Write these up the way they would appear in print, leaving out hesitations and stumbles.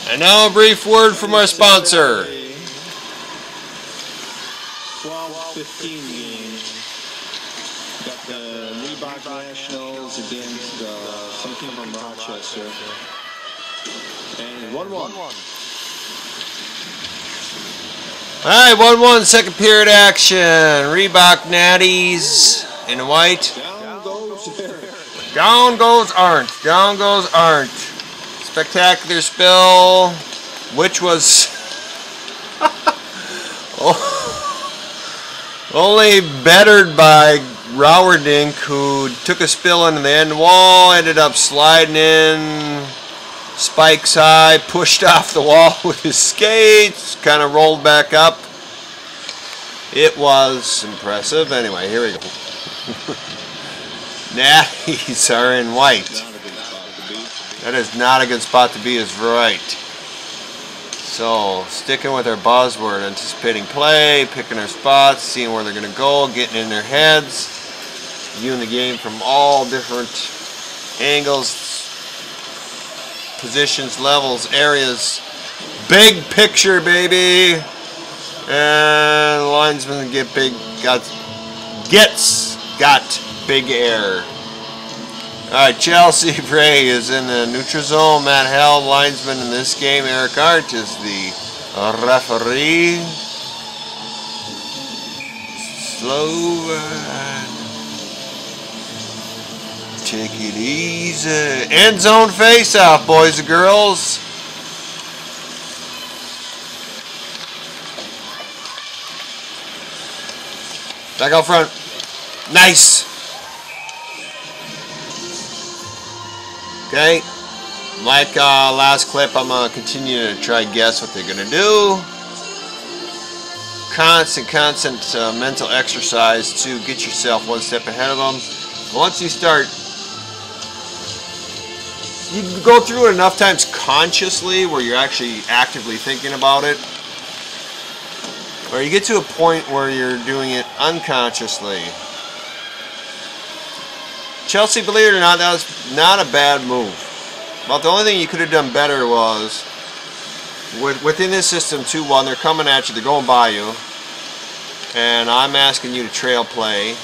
And now a brief word from our sponsor. 12-15 game. Got the Reebok Nationals against something from Rochester. And 1-1. Alright, 1-1, second period action. Reebok Natties in white. Down goes Eric. Down goes Arndt. Down goes Arndt. Spectacular spill, which was only bettered by Rowerdink, who took a spill into the end wall, ended up sliding in, spikes high, pushed off the wall with his skates, kind of rolled back up. It was impressive. Anyway, here we go. Natties are in white. That is not a good spot to be, is right. So, sticking with our buzzword, anticipating play, picking our spots, seeing where they're going to go, getting in their heads, viewing the game from all different angles, positions, levels, areas. Big picture, baby. And the linesman got big air. Alright, Chelsea Bray is in the neutral zone. Matt Held, linesman in this game. Eric Arndt is the referee. Slow. Take it easy. End zone face-off, boys and girls. Back out front. Nice. Okay. Like last clip, I'm going to continue to try to guess what they're going to do. Constant mental exercise to get yourself one step ahead of them. Once you start, you go through it enough times consciously where you're actually actively thinking about it. Or you get to a point where you're doing it unconsciously. Chelsea, believe it or not, that was not a bad move. But the only thing you could have done better was, within this system 2-1, they're coming at you, they're going by you. And I'm asking you to trail play,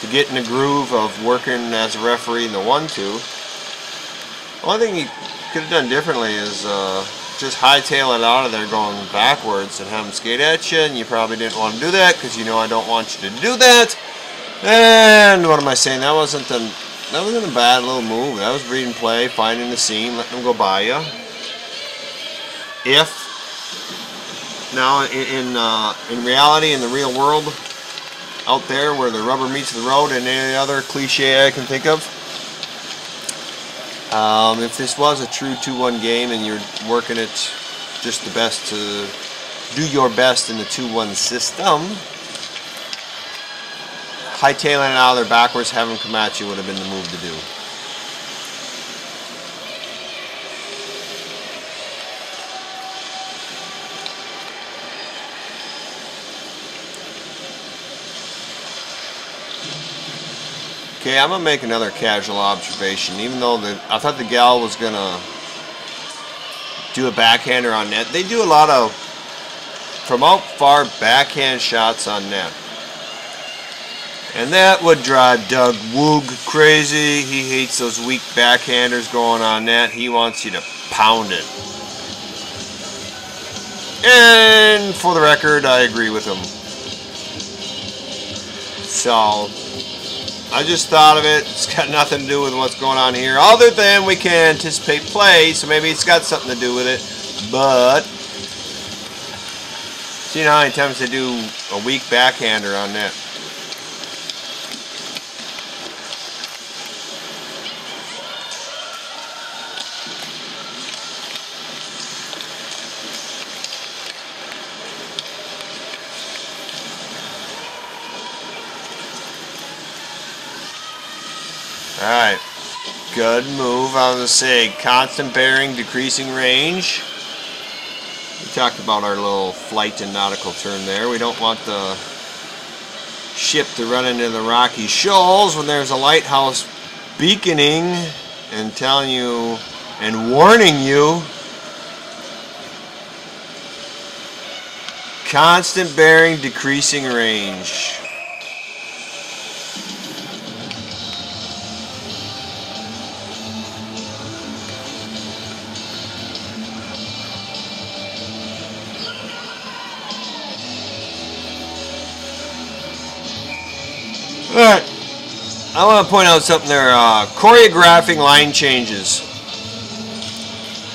to get in the groove of working as a referee in the 1-2. The only thing you could have done differently is just hightail it out of there going backwards and have them skate at you, and you probably didn't want to do that because you know I don't want you to do that. And what am I saying? That wasn't a bad little move. That was reading play, finding the seam, letting them go by you. If now in reality, in the real world, out there where the rubber meets the road, and any other cliche I can think of, if this was a true 2-1 game and you're working it just the best to do your best in the 2-1 system, hightailing it out of there backwards, having them come at you would have been the move to do. Okay, I'm going to make another casual observation. Even though I thought the gal was going to do a backhander on net, they do a lot of, from out far, backhand shots on net. And that would drive Doug Woog crazy. He hates those weak backhanders going on net. He wants you to pound it. And for the record, I agree with him. So, I just thought of it. It's got nothing to do with what's going on here, other than we can anticipate play, so maybe it's got something to do with it. But, see how many times they do a weak backhander on net. Alright, good move. I was going to say, constant bearing, decreasing range. We talked about our little flight and nautical term there. We don't want the ship to run into the rocky shoals when there's a lighthouse beaconing and telling you and warning you Constant bearing, decreasing range. Alright, I want to point out something there. Choreographing line changes.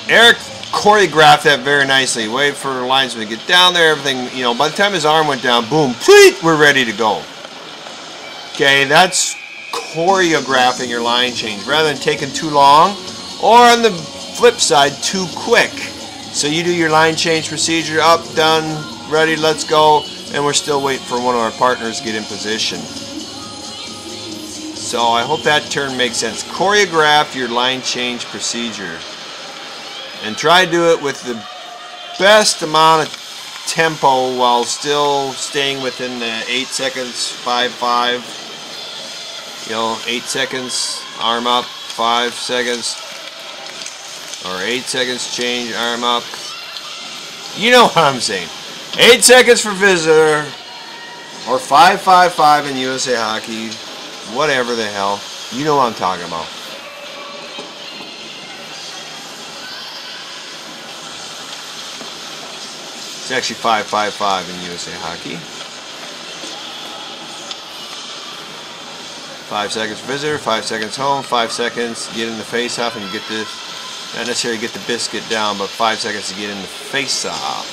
Eric choreographed that very nicely. Wait for the linesman to get down there, everything, you know, by the time his arm went down, boom, pleat, we're ready to go. Okay, that's choreographing your line change rather than taking too long, or on the flip side, too quick. So you do your line change procedure, up, done, ready, let's go, and we're still waiting for one of our partners to get in position. So I hope that term makes sense. Choreograph your line change procedure. And try to do it with the best amount of tempo while still staying within the 8 seconds, 5-5. You know, 8 seconds, arm up, 5 seconds. Or 8 seconds, change, arm up. You know what I'm saying. 8 seconds for visitor. Or 5-5-5 in USA Hockey. Whatever the hell. You know what I'm talking about. It's actually 5-5-5 in USA Hockey. 5 seconds visitor, 5 seconds home, 5 seconds get in the face-off and get the, not necessarily get the biscuit down, but 5 seconds to get in the face-off.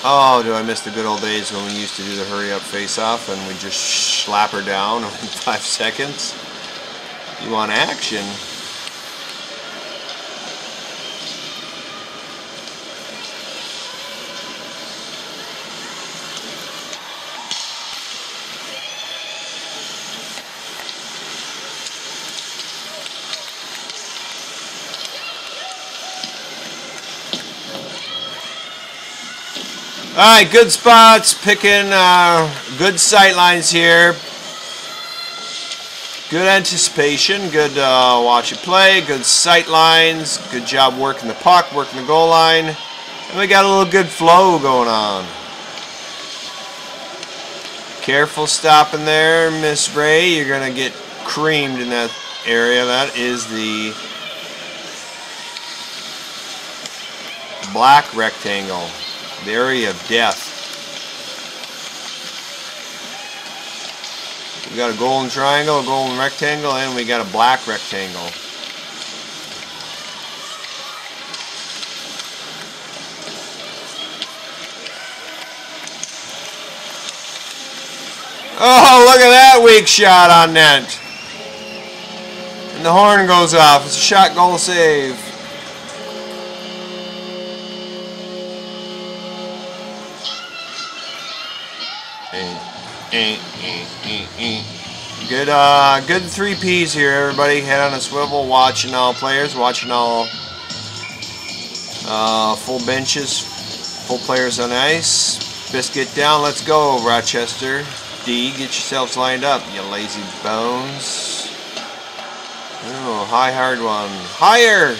Oh, do I miss the good old days when we used to do the hurry-up face-off and we just slap her down in 5 seconds? You want action? Alright, good spots, picking good sight lines here. Good anticipation, good watch it play, good sight lines, good job working the puck, working the goal line. And we got a little good flow going on. Careful stopping there, Miss Ray. You're going to get creamed in that area. That is the black rectangle. The area of death. We got a golden triangle, a golden rectangle, and we got a black rectangle. Oh, look at that weak shot on net. And the horn goes off. It's a shot goal save. Good 3 Ps here, everybody. Head on a swivel, watching all players, watching all full benches, full players on ice. Biscuit down, let's go, Rochester. D, get yourselves lined up, you lazy bones. Oh, high hard one. Higher!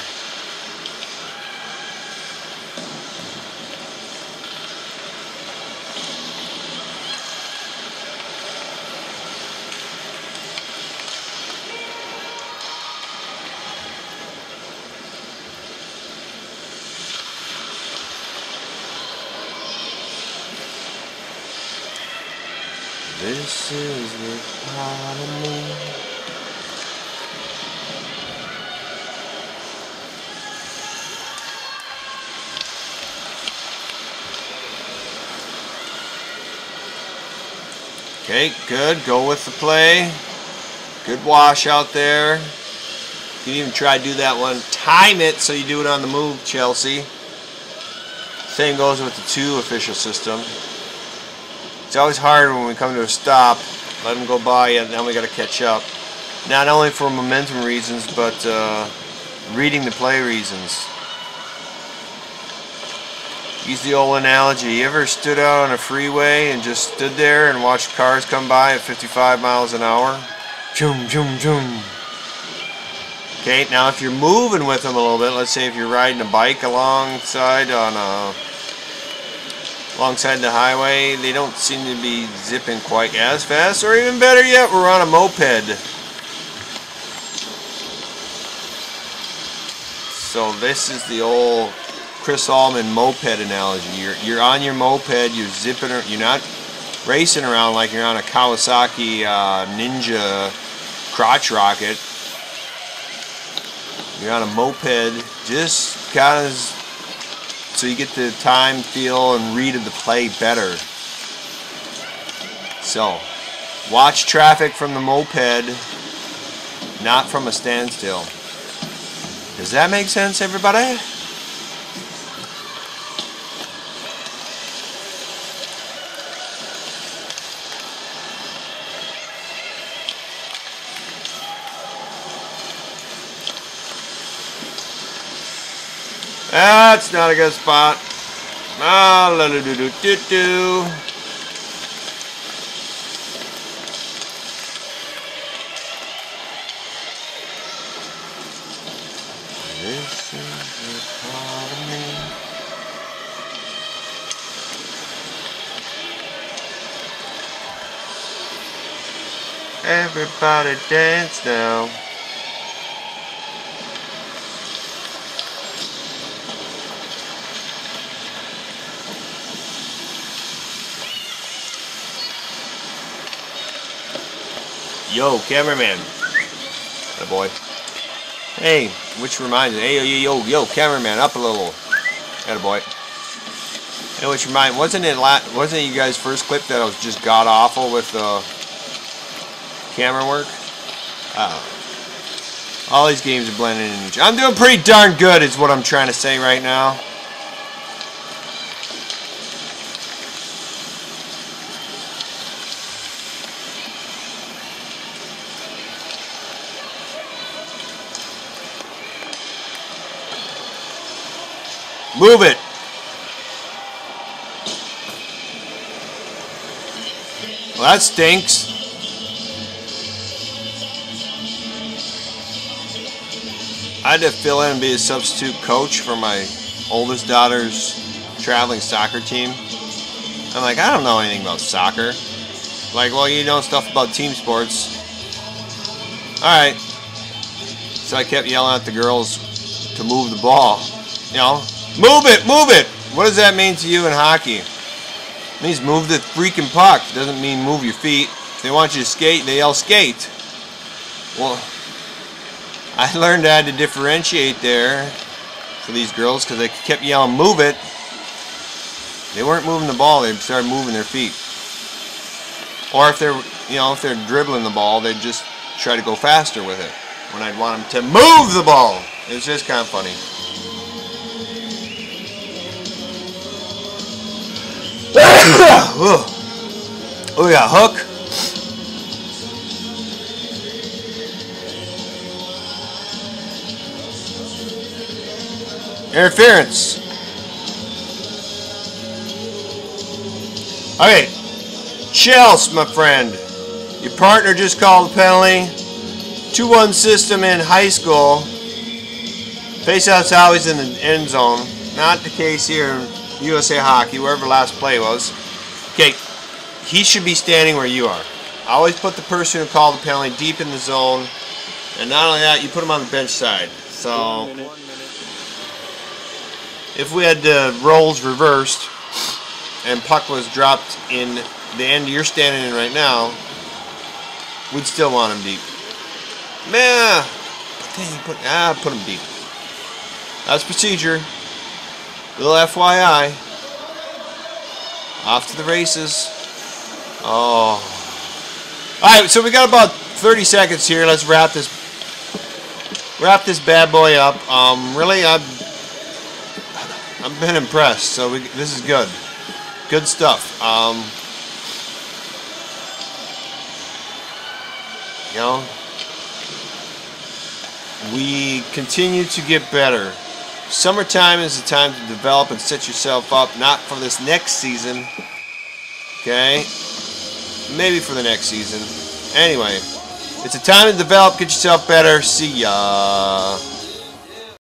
This is the part of me. Okay, good. Go with the play. Good wash out there. You can even try to do that one. Time it so you do it on the move, Chelsea. Same goes with the 2 official system. It's always hard when we come to a stop, let them go by, and then we got to catch up. Not only for momentum reasons, but reading the play reasons. Use the old analogy. You ever stood out on a freeway and just stood there and watched cars come by at 55 miles an hour? Zoom, zoom, zoom. Okay, now if you're moving with them a little bit, let's say if you're riding a bike alongside the highway, they don't seem to be zipping quite as fast, or even better yet, we're on a moped. So this is the old Chris Allman moped analogy. You're on your moped, you're zipping, you're not racing around like you're on a Kawasaki Ninja crotch rocket. You're on a moped, just kind of so you get the time, feel, and read of the play better. So, watch traffic from the moped, not from a standstill. Does that make sense, everybody? That's not a good spot. Ah, la do do do do do. This is a part of me. Everybody dance now. Yo, cameraman. Atta boy. Hey, which reminds me. Hey, yo, cameraman, up a little. Atta boy. Hey, which reminds me, wasn't it you guys' first clip that I was just god awful with camera work? All these games are blending in each other. I'm doing pretty darn good, is what I'm trying to say right now. Move it. Well, that stinks. I had to fill in and be a substitute coach for my oldest daughter's traveling soccer team. I'm like, I don't know anything about soccer. Like, well, you know stuff about team sports. Alright. So I kept yelling at the girls to move the ball. You know? Move it! Move it! What does that mean to you in hockey? It means move the freaking puck. It doesn't mean move your feet. If they want you to skate, they yell skate. Well, I learned I had to differentiate there for these girls because they kept yelling move it. They weren't moving the ball, they started moving their feet. Or if they're, if they're dribbling the ball, they'd just try to go faster with it when I'd want them to move the ball. It was just kind of funny. Oh, we got hook. Interference. Okay, Chels, my friend. Your partner just called a penalty. 2-1 system in high school. Faceout's always in the end zone. Not the case here in USA Hockey, wherever last play was. Okay, he should be standing where you are. I always put the person who called the penalty deep in the zone. And not only that, you put him on the bench side. So, if we had the roles reversed and puck was dropped in the end you're standing in right now, we'd still want him deep. Man, put him deep. That's procedure. Little FYI. Off to the races. Oh. Alright, so we got about 30 seconds here. Let's wrap this bad boy up. Really, I've been impressed. So this is good. Good stuff. We continue to get better. Summertime is the time to develop and set yourself up, not for this next season, okay? Maybe for the next season. Anyway, It's a time to develop, get yourself better. See ya.